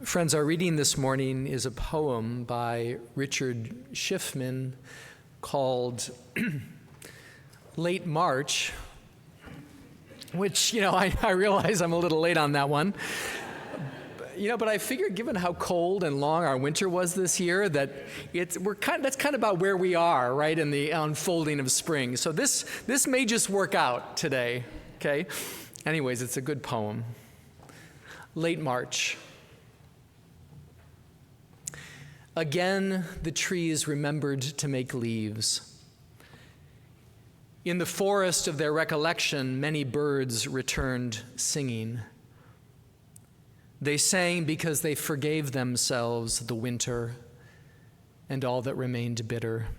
Friends, our reading this morning is a poem by Richard Schiffman called Late March, which, I realize I'm a little late on that one. But I figured given how cold and long our winter was this year, that that's kind of about where we are, right, in the unfolding of spring. So this may just work out today, okay? Anyways, it's a good poem. Late March. Again, the trees remembered to make leaves. In the forest of their recollection, many birds returned singing. They sang because they forgave themselves the winter and all that remained bitter.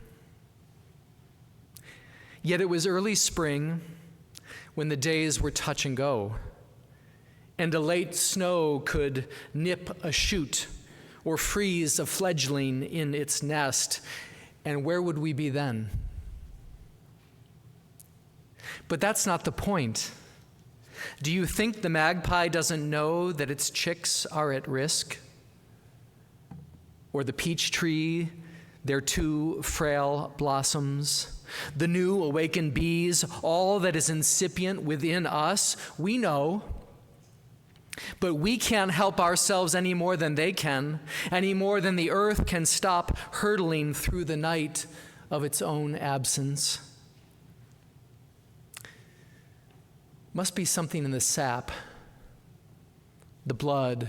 Yet it was early spring when the days were touch and go, and a late snow could nip a shoot or freeze a fledgling in its nest, and where would we be then? But that's not the point. Do you think the magpie doesn't know that its chicks are at risk? Or the peach tree, their two frail blossoms, the new awakened bees, all that is incipient within us, we know. But we can't help ourselves any more than they can, any more than the earth can stop hurtling through the night of its own absence. Must be something in the sap, the blood,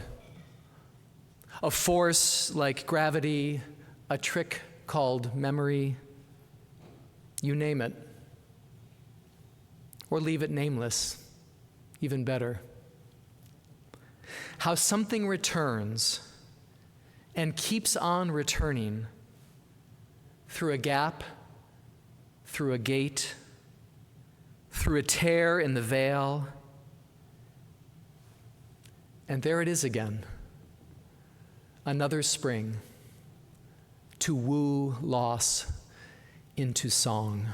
a force like gravity, a trick called memory, you name it. Or leave it nameless, even better. How something returns and keeps on returning through a gap, through a gate, through a tear in the veil, and there it is again, another spring to woo loss into song.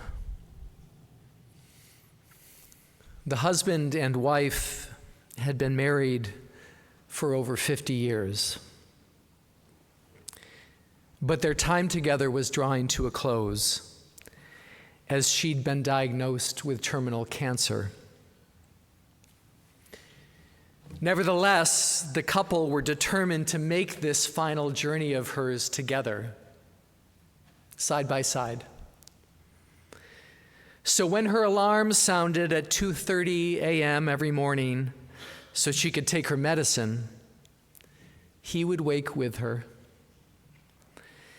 The husband and wife had been married for over 50 years, but their time together was drawing to a close as she'd been diagnosed with terminal cancer. Nevertheless, the couple were determined to make this final journey of hers together, side by side. So when her alarm sounded at 2:30 a.m. every morning so she could take her medicine, he would wake with her.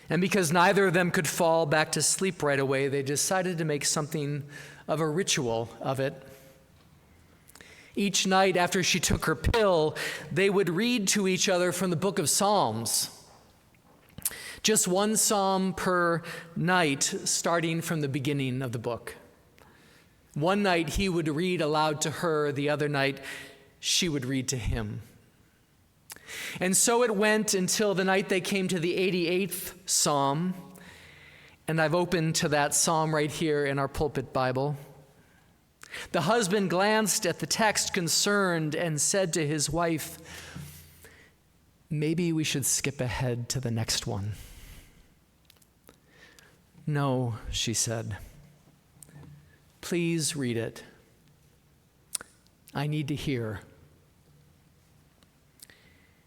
And because neither of them could fall back to sleep right away, they decided to make something of a ritual of it. Each night after she took her pill, they would read to each other from the book of Psalms. Just one psalm per night, starting from the beginning of the book. One night he would read aloud to her, the other night she would read to him. And so it went until the night they came to the 88th Psalm, and I've opened to that psalm right here in our pulpit Bible. The husband glanced at the text concerned and said to his wife, "Maybe we should skip ahead to the next one." "No," she said. "Please read it. I need to hear."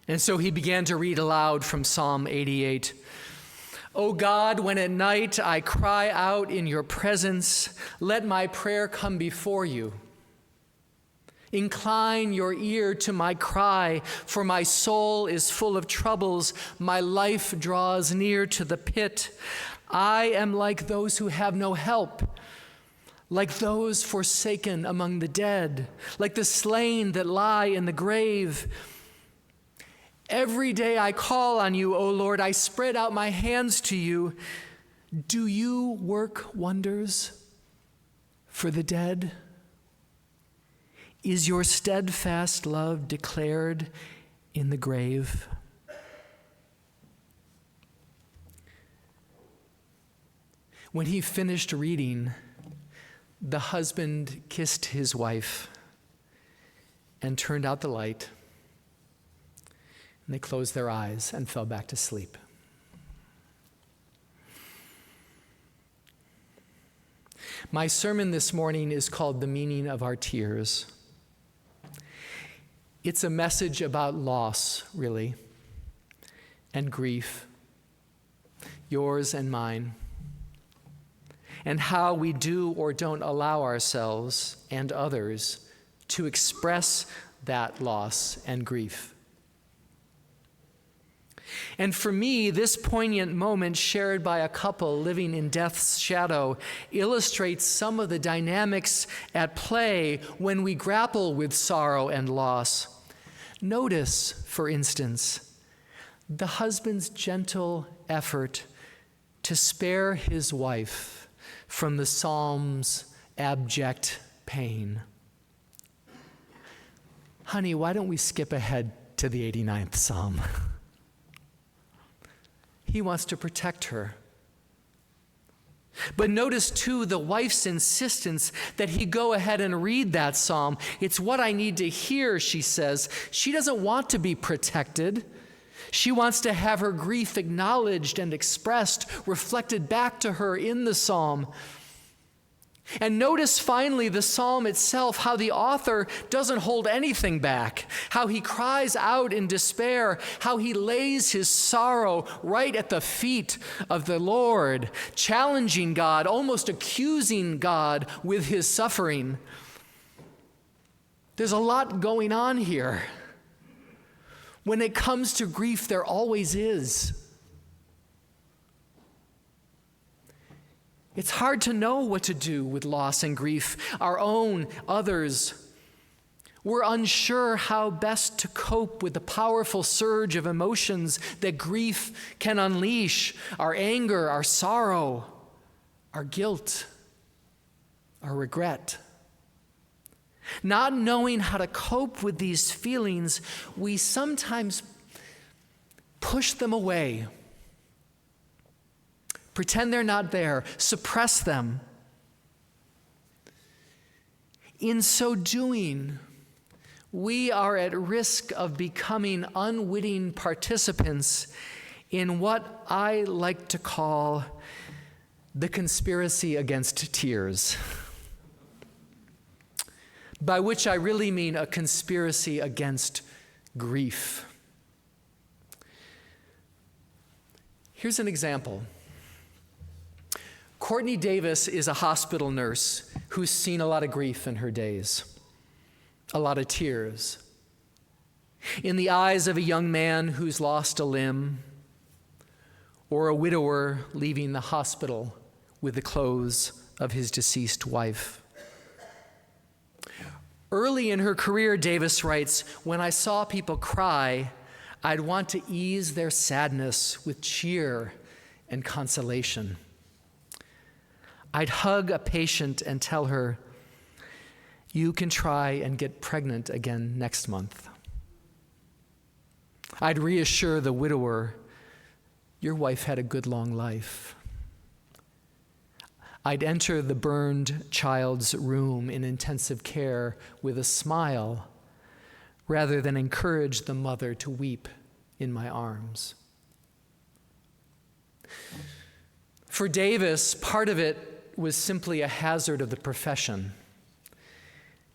And so he began to read aloud from Psalm 88. "O God, when at night I cry out in your presence, let my prayer come before you. Incline your ear to my cry, for my soul is full of troubles. My life draws near to the pit. I am like those who have no help, like those forsaken among the dead, like the slain that lie in the grave. Every day I call on you, O Lord. I spread out my hands to you. Do you work wonders for the dead? Is your steadfast love declared in the grave?" When he finished reading, the husband kissed his wife and turned out the light. And they closed their eyes and fell back to sleep. My sermon this morning is called The Meaning of Our Tears. It's a message about loss, really, and grief, yours and mine, and how we do or don't allow ourselves and others to express that loss and grief. And for me, this poignant moment shared by a couple living in death's shadow illustrates some of the dynamics at play when we grapple with sorrow and loss. Notice, for instance, the husband's gentle effort to spare his wife from the psalm's abject pain. Honey, why don't we skip ahead to the 89th Psalm? He wants to protect her. But notice, too, the wife's insistence that he go ahead and read that psalm. It's what I need to hear, she says. She doesn't want to be protected. She wants to have her grief acknowledged and expressed, reflected back to her in the psalm. And notice finally the psalm itself, how the author doesn't hold anything back, how he cries out in despair, how he lays his sorrow right at the feet of the Lord, challenging God, almost accusing God with his suffering. There's a lot going on here. When it comes to grief, there always is. It's hard to know what to do with loss and grief, our own, others. We're unsure how best to cope with the powerful surge of emotions that grief can unleash: our anger, our sorrow, our guilt, our regret. Not knowing how to cope with these feelings, we sometimes push them away. Pretend they're not there. Suppress them. In so doing, we are at risk of becoming unwitting participants in what I like to call the conspiracy against tears, by which I really mean a conspiracy against grief. Here's an example. Courtney Davis is a hospital nurse who's seen a lot of grief in her days, a lot of tears. In the eyes of a young man who's lost a limb, or a widower leaving the hospital with the clothes of his deceased wife. Early in her career, Davis writes, "When I saw people cry, I'd want to ease their sadness with cheer and consolation. I'd hug a patient and tell her, 'You can try and get pregnant again next month.' I'd reassure the widower, 'Your wife had a good long life.' I'd enter the burned child's room in intensive care with a smile rather than encourage the mother to weep in my arms." For Davis, part of it was simply a hazard of the profession.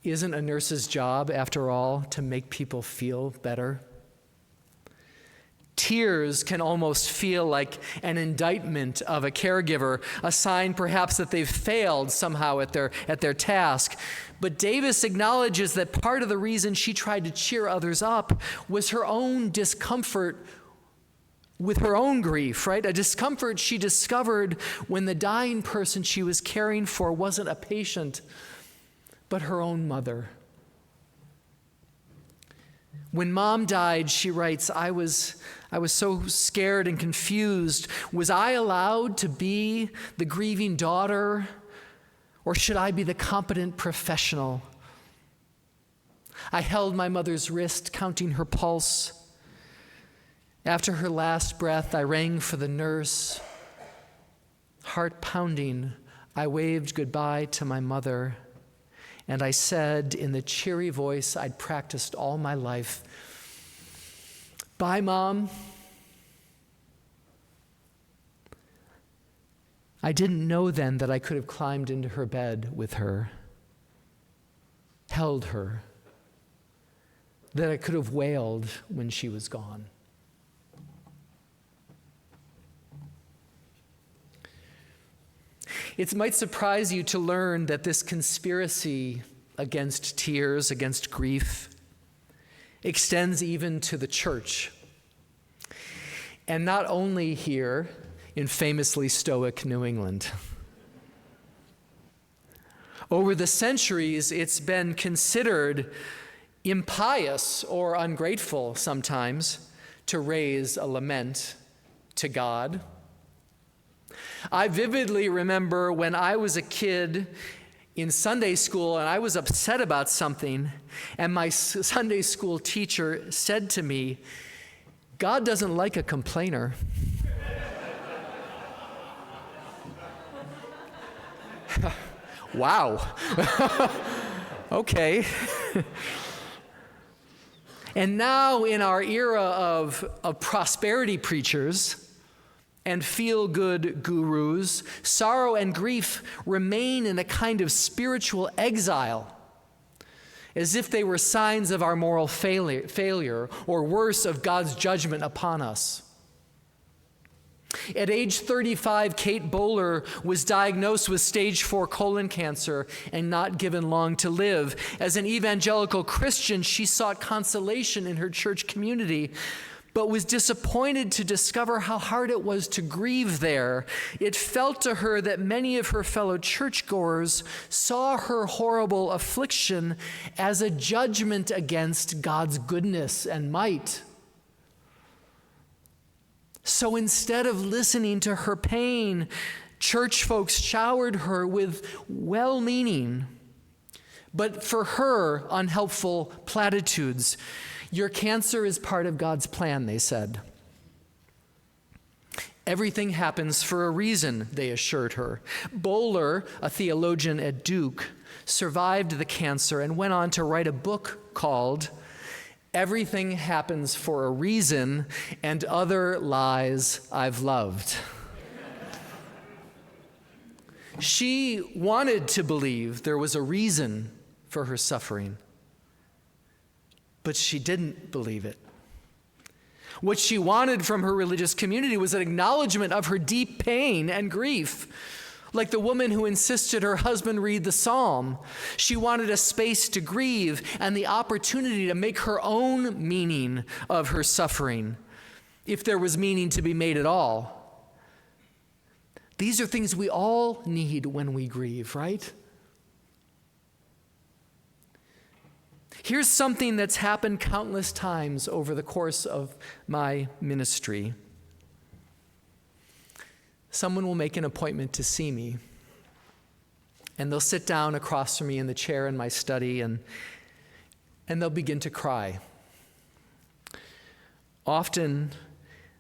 Isn't a nurse's job, after all, to make people feel better? Tears can almost feel like an indictment of a caregiver, a sign perhaps that they've failed somehow at their task. But Davis acknowledges that part of the reason she tried to cheer others up was her own discomfort with her own grief, right? A discomfort she discovered when the dying person she was caring for wasn't a patient, but her own mother. When Mom died, she writes, I was so scared and confused. Was I allowed to be the grieving daughter, or should I be the competent professional? I held my mother's wrist, counting her pulse. After her last breath, I rang for the nurse. Heart pounding, I waved goodbye to my mother, and I said in the cheery voice I'd practiced all my life, Bye, Mom. I didn't know then that I could have climbed into her bed with her, held her, that I could have wailed when she was gone. It might surprise you to learn that this conspiracy against tears, against grief, extends even to the church. And not only here in famously stoic New England. Over the centuries, it's been considered impious or ungrateful sometimes to raise a lament to God. I vividly remember when I was a kid in Sunday school and I was upset about something, and my Sunday school teacher said to me, "God doesn't like a complainer." Wow. Okay. And now in our era of prosperity preachers and feel-good gurus, sorrow and grief remain in a kind of spiritual exile, as if they were signs of our moral failure, or worse, of God's judgment upon us. At age 35, Kate Bowler was diagnosed with stage 4 colon cancer and not given long to live. As an evangelical Christian, she sought consolation in her church community, but was disappointed to discover how hard it was to grieve there. It felt to her that many of her fellow churchgoers saw her horrible affliction as a judgment against God's goodness and might. So instead of listening to her pain, church folks showered her with well-meaning, but for her, unhelpful platitudes. "Your cancer is part of God's plan," they said. "Everything happens for a reason," they assured her. Bowler, a theologian at Duke, survived the cancer and went on to write a book called "Everything Happens for a Reason and Other Lies I've Loved." She wanted to believe there was a reason for her suffering, but she didn't believe it. What she wanted from her religious community was an acknowledgement of her deep pain and grief. Like the woman who insisted her husband read the psalm, she wanted a space to grieve and the opportunity to make her own meaning of her suffering, if there was meaning to be made at all. These are things we all need when we grieve, right? Here's something that's happened countless times over the course of my ministry. Someone will make an appointment to see me, and they'll sit down across from me in the chair in my study, and they'll begin to cry. Often,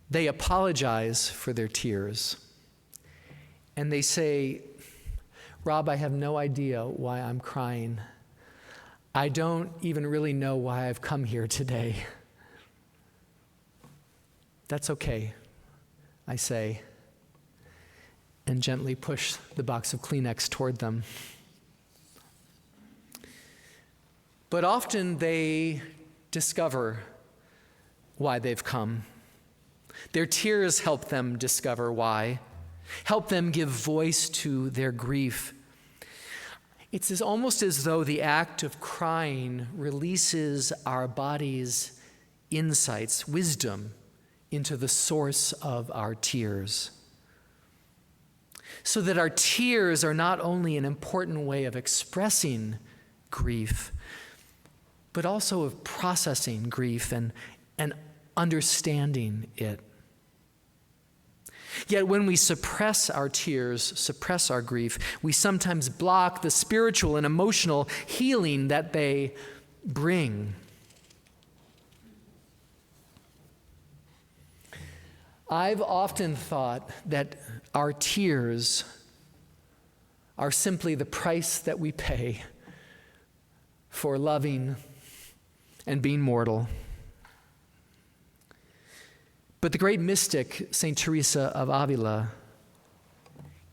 they apologize for their tears, and they say, "Rob, I have no idea why I'm crying. I don't even really know why I've come here today." "That's okay," I say, and gently push the box of Kleenex toward them. But often they discover why they've come. Their tears help them discover why, help them give voice to their grief. It's almost as though the act of crying releases our body's insights, wisdom, into the source of our tears. So that our tears are not only an important way of expressing grief, but also of processing grief and understanding it. Yet when we suppress our tears, suppress our grief, we sometimes block the spiritual and emotional healing that they bring. I've often thought that our tears are simply the price that we pay for loving and being mortal. But the great mystic, St. Teresa of Avila,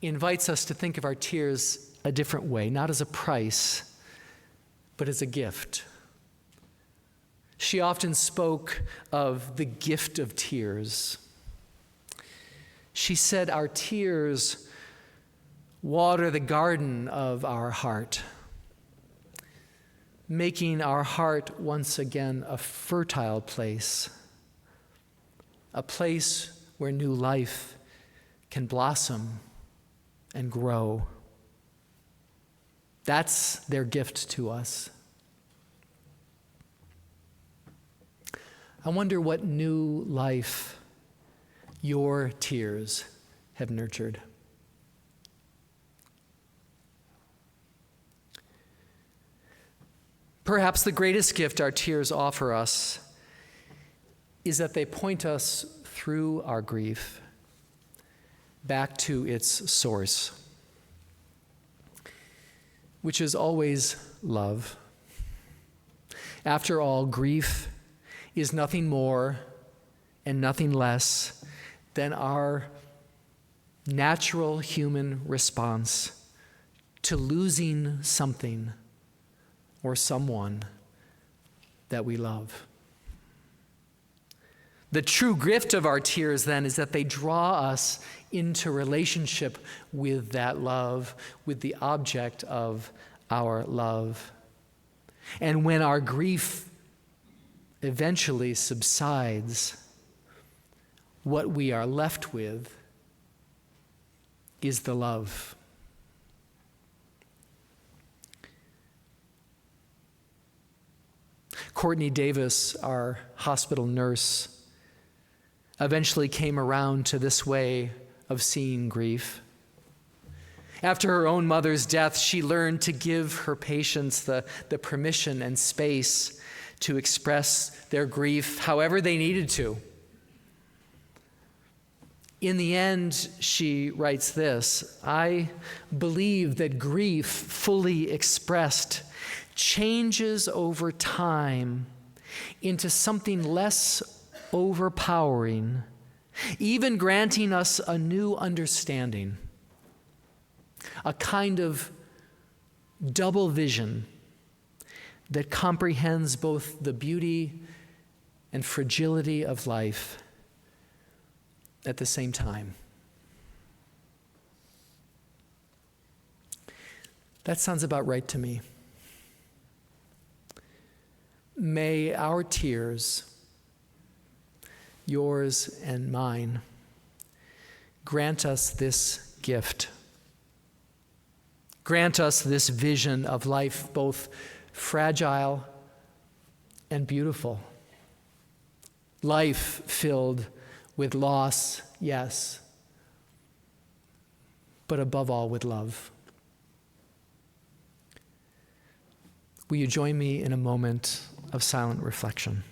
invites us to think of our tears a different way, not as a price, but as a gift. She often spoke of the gift of tears. She said our tears water the garden of our heart, making our heart once again a fertile place, a place where new life can blossom and grow. That's their gift to us. I wonder what new life your tears have nurtured. Perhaps the greatest gift our tears offer us is that they point us through our grief back to its source, which is always love. After all, grief is nothing more and nothing less than our natural human response to losing something or someone that we love. The true gift of our tears, then, is that they draw us into relationship with that love, with the object of our love. And when our grief eventually subsides, what we are left with is the love. Courtney Davis, our hospital nurse, eventually came around to this way of seeing grief. After her own mother's death, she learned to give her patients the permission and space to express their grief however they needed to. In the end, she writes this: I believe that grief fully expressed changes over time into something less overpowering, even granting us a new understanding, a kind of double vision that comprehends both the beauty and fragility of life at the same time. That sounds about right to me. May our tears, yours and mine, grant us this gift. Grant us this vision of life, both fragile and beautiful. Life filled with loss, yes, but above all with love. Will you join me in a moment of silent reflection?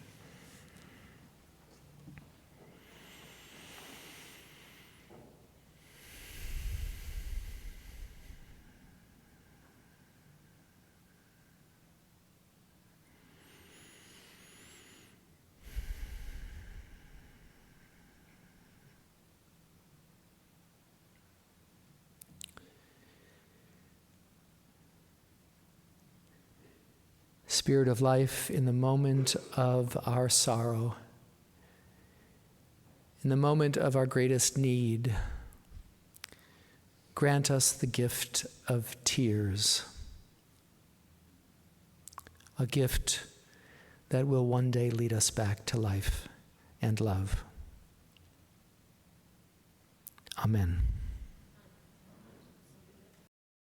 Spirit of life, in the moment of our sorrow, in the moment of our greatest need, grant us the gift of tears, a gift that will one day lead us back to life and love. Amen.